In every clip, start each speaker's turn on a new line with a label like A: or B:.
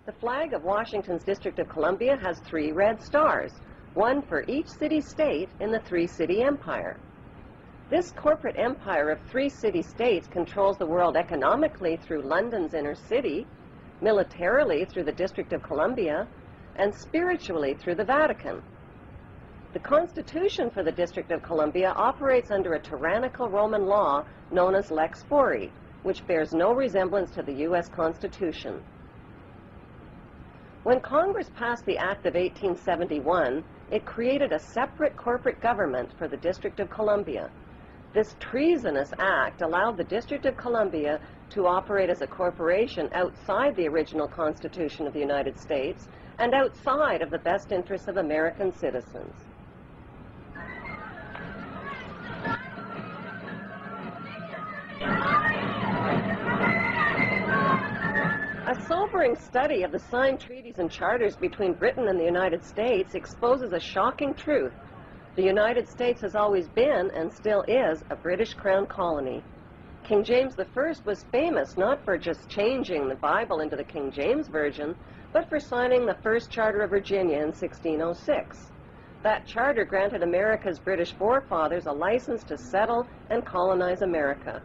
A: The flag of Washington's District of Columbia has 3 red stars, one for each city-state in the 3-city empire. This corporate empire of 3 city-states controls the world economically through London's inner city, militarily through the District of Columbia, and spiritually through the Vatican. The Constitution for the District of Columbia operates under a tyrannical Roman law known as Lex Fori, which bears no resemblance to the U.S. Constitution. When Congress passed the Act of 1871, it created a separate corporate government for the District of Columbia. This treasonous act allowed the District of Columbia to operate as a corporation outside the original Constitution of the United States and outside of the best interests of American citizens. A sobering study of the signed treaties and charters between Britain and the United States exposes a shocking truth. The United States has always been, and still is, a British Crown colony. King James I was famous not for just changing the Bible into the King James Version, but for signing the first Charter of Virginia in 1606. That charter granted America's British forefathers a license to settle and colonize America.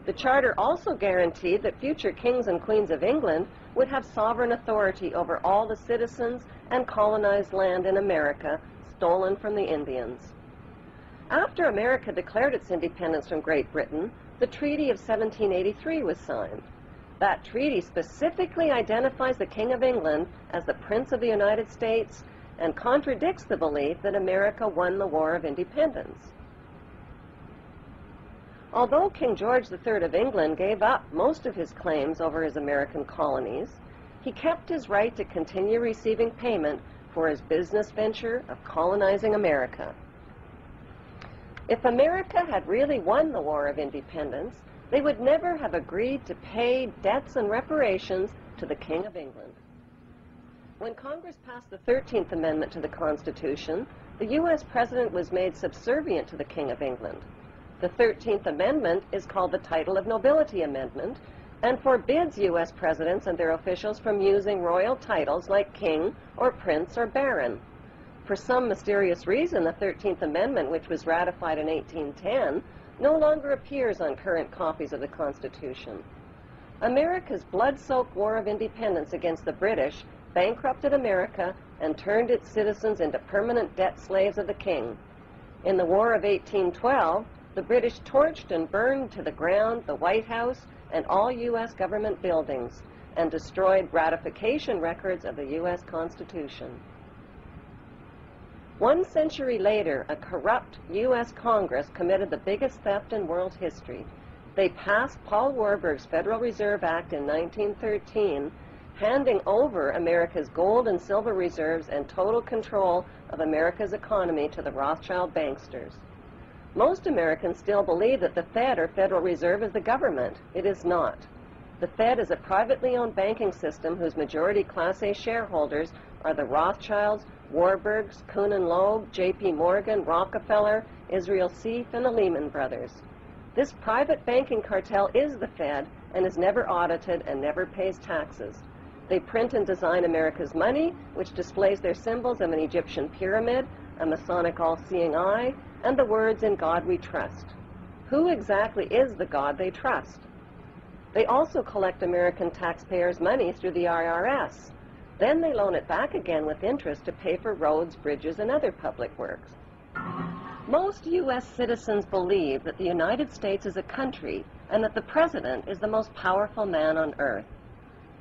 A: The charter also guaranteed that future kings and queens of England would have sovereign authority over all the citizens and colonized land in America stolen from the Indians. After America declared its independence from Great Britain, the Treaty of 1783 was signed. That treaty specifically identifies the King of England as the Prince of the United States and contradicts the belief that America won the War of Independence. Although King George III of England gave up most of his claims over his American colonies, he kept his right to continue receiving payment for his business venture of colonizing America. If America had really won the War of Independence, they would never have agreed to pay debts and reparations to the King of England. When Congress passed the 13th Amendment to the Constitution, the U.S. President was made subservient to the King of England. The 13th Amendment is called the Title of Nobility Amendment and forbids U.S. presidents and their officials from using royal titles like king or prince or baron. For some mysterious reason, the 13th Amendment, which was ratified in 1810, no longer appears on current copies of the Constitution. America's blood-soaked War of Independence against the British bankrupted America and turned its citizens into permanent debt slaves of the king. In the War of 1812, the British torched and burned to the ground the White House and all U.S. government buildings and destroyed ratification records of the U.S. Constitution. 1 century later, a corrupt U.S. Congress committed the biggest theft in world history. They passed Paul Warburg's Federal Reserve Act in 1913, handing over America's gold and silver reserves and total control of America's economy to the Rothschild banksters. Most Americans still believe that the Fed, or Federal Reserve, is the government. It is not. The Fed is a privately owned banking system whose majority Class A shareholders are the Rothschilds, Warburgs, Kuhn and Loeb, J.P. Morgan, Rockefeller, Israel Seif, and the Lehman Brothers. This private banking cartel is the Fed and is never audited and never pays taxes. They print and design America's money, which displays their symbols of an Egyptian pyramid, a Masonic all-seeing eye, and the words, "In God we trust." Who exactly is the God they trust? They also collect American taxpayers' money through the IRS. Then they loan it back again with interest to pay for roads, bridges, and other public works. Most U.S. citizens believe that the United States is a country and that the President is the most powerful man on earth.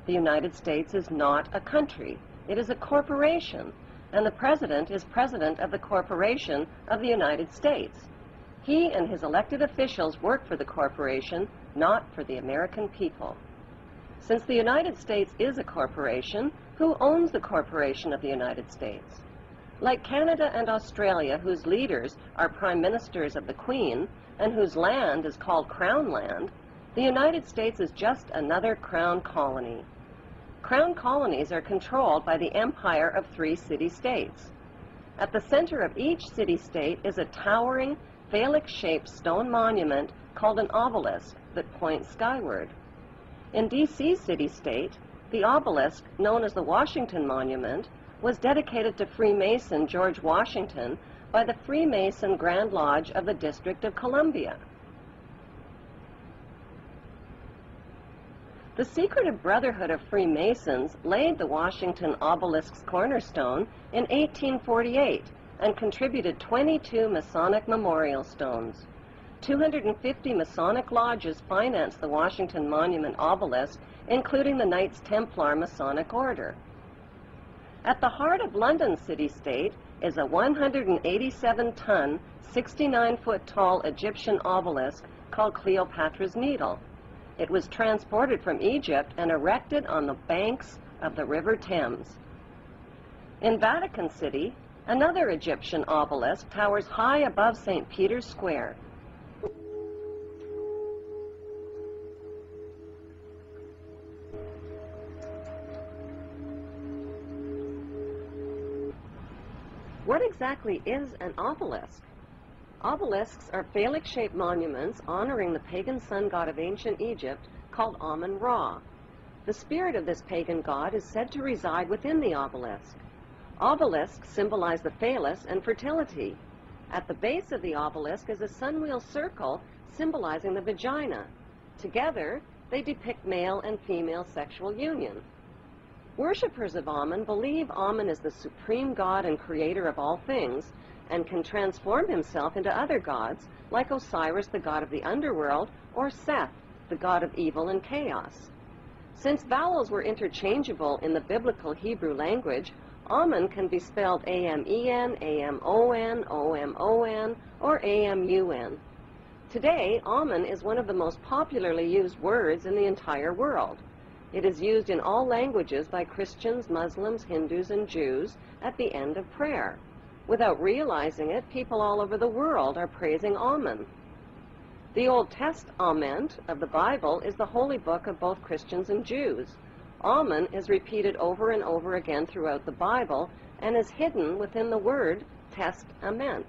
A: The United States is not a country. It is a corporation, and the President is President of the Corporation of the United States. He and his elected officials work for the corporation, not for the American people. Since the United States is a corporation, who owns the corporation of the United States? Like Canada and Australia, whose leaders are prime ministers of the Queen and whose land is called Crown Land, the United States is just another Crown colony. Crown colonies are controlled by the empire of 3 city-states. At the center of each city-state is a towering phallic-shaped stone monument called an obelisk that points skyward. In D.C. city-state, the obelisk, known as the Washington Monument, was dedicated to Freemason George Washington by the Freemason Grand Lodge of the District of Columbia. The secretive Brotherhood of Freemasons laid the Washington obelisk's cornerstone in 1848 and contributed 22 Masonic memorial stones. 250 Masonic lodges financed the Washington Monument obelisk, including the Knights Templar Masonic Order. At the heart of London city-state is a 187-ton, 69-foot-tall Egyptian obelisk called Cleopatra's Needle. It was transported from Egypt and erected on the banks of the River Thames. In Vatican City, another Egyptian obelisk towers high above St. Peter's Square. What exactly is an obelisk? Obelisks are phallic-shaped monuments honoring the pagan sun god of ancient Egypt called Amun-Ra. The spirit of this pagan god is said to reside within the obelisk. Obelisks symbolize the phallus and fertility. At the base of the obelisk is a sunwheel circle symbolizing the vagina. Together, they depict male and female sexual union. Worshippers of Amun believe Amun is the supreme god and creator of all things, and can transform himself into other gods, like Osiris, the god of the underworld, or Seth, the god of evil and chaos. Since vowels were interchangeable in the biblical Hebrew language, Amun can be spelled A-M-E-N, A-M-O-N, O-M-O-N, or A-M-U-N. Today, Amun is one of the most popularly used words in the entire world. It is used in all languages by Christians, Muslims, Hindus, and Jews at the end of prayer. Without realizing it, people all over the world are praising Amun. The Old Testament of the Bible is the holy book of both Christians and Jews. Amun is repeated over and over again throughout the Bible and is hidden within the word testament.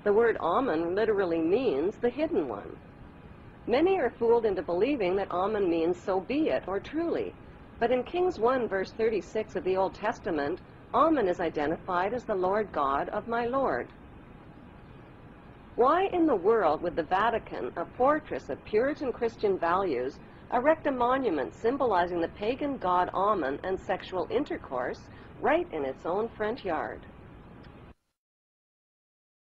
A: The word Amun literally means the hidden one. Many are fooled into believing that Amun means so be it or truly, but in Kings 1 verse 36 of the Old Testament, Amun is identified as the Lord God of my Lord. Why in the world would the Vatican, a fortress of Puritan Christian values, erect a monument symbolizing the pagan god Amun and sexual intercourse right in its own front yard?